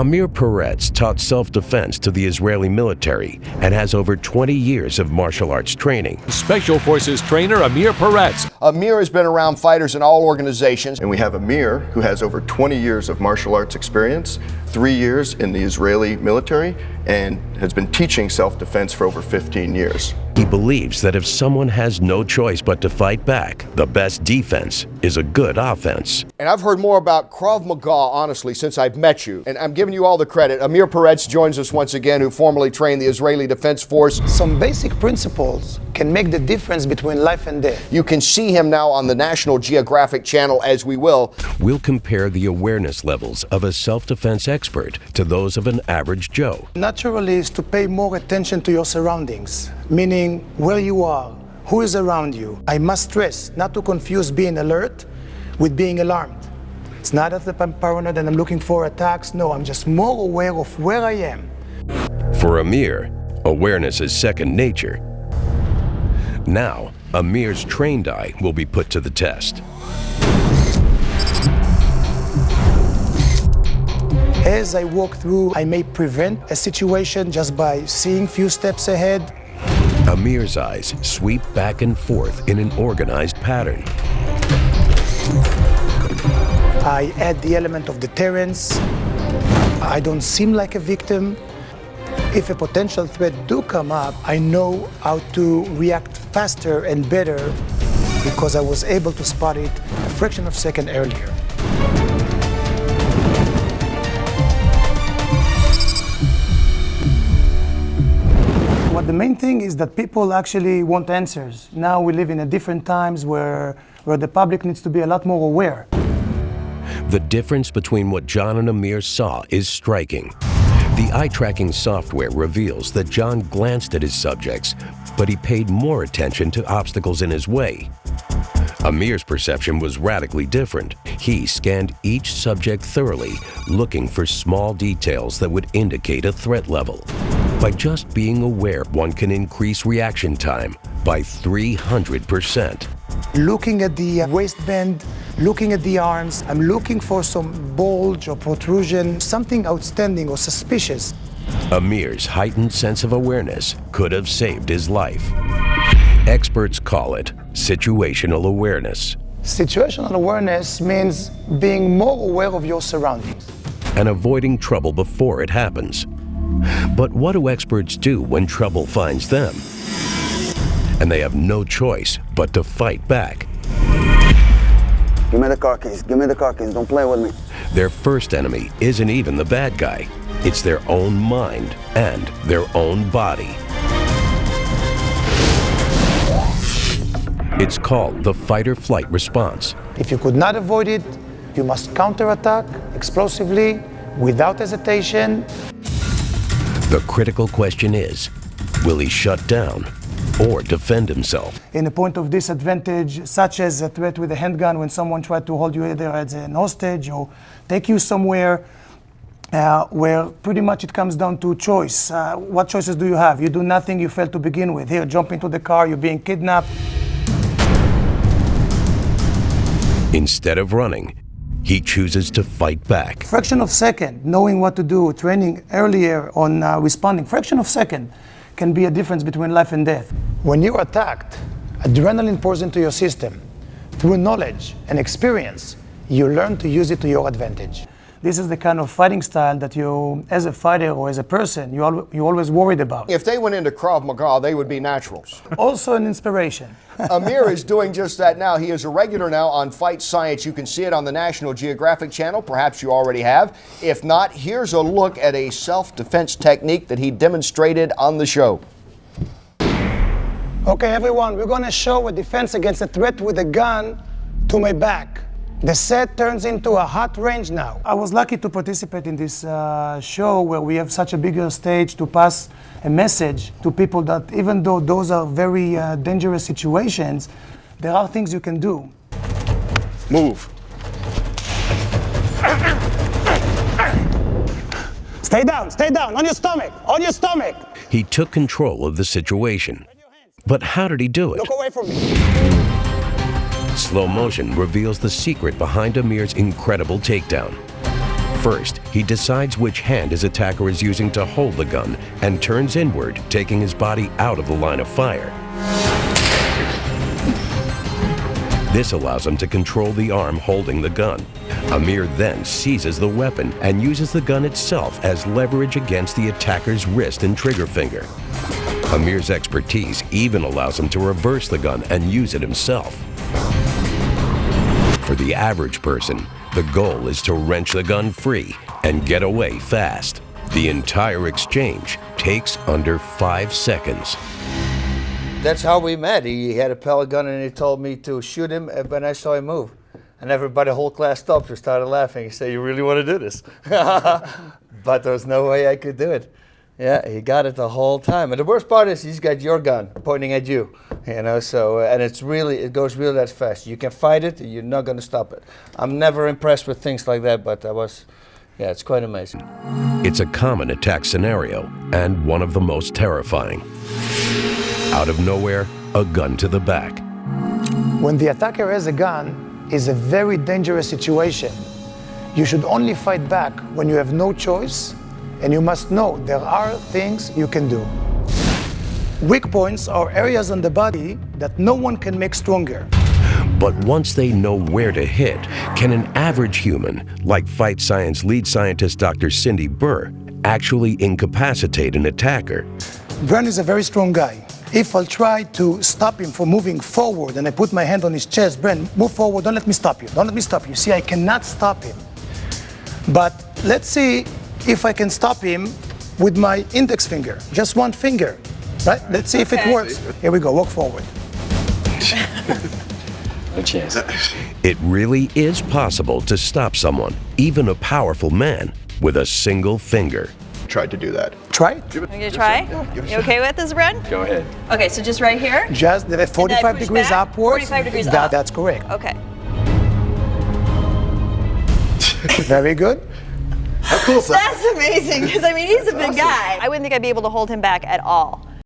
Amir Perets taught self-defense to the Israeli military and has over 20 years of martial arts training. Special Forces trainer Amir Perets. Amir has been around fighters in all organizations. And we have Amir, who has over 20 years of martial arts experience, 3 years in the Israeli military, and has been teaching self-defense for over 15 years. He believes that if someone has no choice but to fight back, the best defense is a good offense. And I've heard more about Krav Maga, honestly, since I've met you. And I'm giving you all the credit. Amir Perets joins us once again, who formerly trained the Israeli Defense Force. Some basic principles can make the difference between life and death. You can see him now on the National Geographic Channel, as we will. We'll compare the awareness levels of a self-defense expert to those of an average Joe. Naturally is to pay more attention to your surroundings, meaning where you are, who is around you. I must stress not to confuse being alert with being alarmed. It's not that I'm paranoid and I'm looking for attacks. No, I'm just more aware of where I am. For Amir, awareness is second nature. Now, Amir's trained eye will be put to the test. As I walk through, I may prevent a situation just by seeing few steps ahead. Amir's eyes sweep back and forth in an organized pattern. I add the element of deterrence. I don't seem like a victim. If a potential threat do come up, I know how to react faster and better because I was able to spot it a fraction of a second earlier. What the main thing is that people actually want answers. Now we live in a different times where the public needs to be a lot more aware. The difference between what John and Amir saw is striking. The eye-tracking software reveals that John glanced at his subjects, but he paid more attention to obstacles in his way. Amir's perception was radically different. He scanned each subject thoroughly, looking for small details that would indicate a threat level. By just being aware, one can increase reaction time by 300%. Looking at the waistband, looking at the arms, I'm looking for some bulge or protrusion, something outstanding or suspicious. Amir's heightened sense of awareness could have saved his life. Experts call it situational awareness. Situational awareness means being more aware of your surroundings. And avoiding trouble before it happens. But what do experts do when trouble finds them? And they have no choice but to fight back. Give me the car keys, give me the car keys, don't play with me. Their first enemy isn't even the bad guy. It's their own mind and their own body. It's called the fight-or-flight response. If you could not avoid it, you must counterattack explosively, without hesitation. The critical question is, will he shut down or defend himself? In a point of disadvantage, such as a threat with a handgun when someone tried to hold you either as an hostage or take you somewhere where pretty much it comes down to choice. What choices do you have? You do nothing, you fail to begin with. Here, jump into the car, you're being kidnapped. Instead of running, he chooses to fight back. Fraction of second, knowing what to do, training earlier on responding, fraction of second can be a difference between life and death. When you're attacked, adrenaline pours into your system. Through knowledge and experience, you learn to use it to your advantage. This is the kind of fighting style that you, as a fighter or as a person, you're always worried about. If they went into Krav Maga, they would be naturals. Also an inspiration. Amir is doing just that now. He is a regular now on Fight Science. You can see it on the National Geographic Channel. Perhaps you already have. If not, here's a look at a self-defense technique that he demonstrated on the show. Okay, everyone, we're going to show a defense against a threat with a gun to my back. The set turns into a hot range now. I was lucky to participate in this show where we have such a bigger stage to pass a message to people that even though those are very dangerous situations, there are things you can do. Move. Stay down, on your stomach. He took control of the situation. But how did he do it? Look away from me. Slow motion reveals the secret behind Amir's incredible takedown. First, he decides which hand his attacker is using to hold the gun and turns inward, taking his body out of the line of fire. This allows him to control the arm holding the gun. Amir then seizes the weapon and uses the gun itself as leverage against the attacker's wrist and trigger finger. Amir's expertise even allows him to reverse the gun and use it himself. For the average person, the goal is to wrench the gun free and get away fast. The entire exchange takes under 5 seconds. That's how we met. He had a pellet gun and he told me to shoot him when I saw him move. And everybody, the whole class stopped and started laughing. He said, "You really want to do this?" But there was no way I could do it. Yeah, he got it the whole time. And the worst part is he's got your gun pointing at you. You know, so, and it goes really that fast. You can fight it, you're not going to stop it. I'm never impressed with things like that, but yeah, it's quite amazing. It's a common attack scenario and one of the most terrifying. Out of nowhere, a gun to the back. When the attacker has a gun, it's a very dangerous situation. You should only fight back when you have no choice, and you must know there are things you can do. Weak points are areas on the body that no one can make stronger. But once they know where to hit, can an average human, like Fight Science lead scientist Dr. Cindy Burr, actually incapacitate an attacker? Bren is a very strong guy. If I'll try to stop him from moving forward and I put my hand on his chest, Bren, move forward, don't let me stop you, don't let me stop you. See, I cannot stop him. But let's see if I can stop him with my index finger, just one finger, right? Let's see if it works. Here we go, walk forward. No chance. It really is possible to stop someone, even a powerful man, with a single finger. Tried to do that. Try it. You gonna try? You okay with this, Bren? Go ahead. Okay, so just right here? Just 45 push degrees back? upwards. 45 degrees up. That's correct. Okay. Very good. How cool is that? That's amazing, because I mean, he's a big guy. I wouldn't think I'd be able to hold him back at all.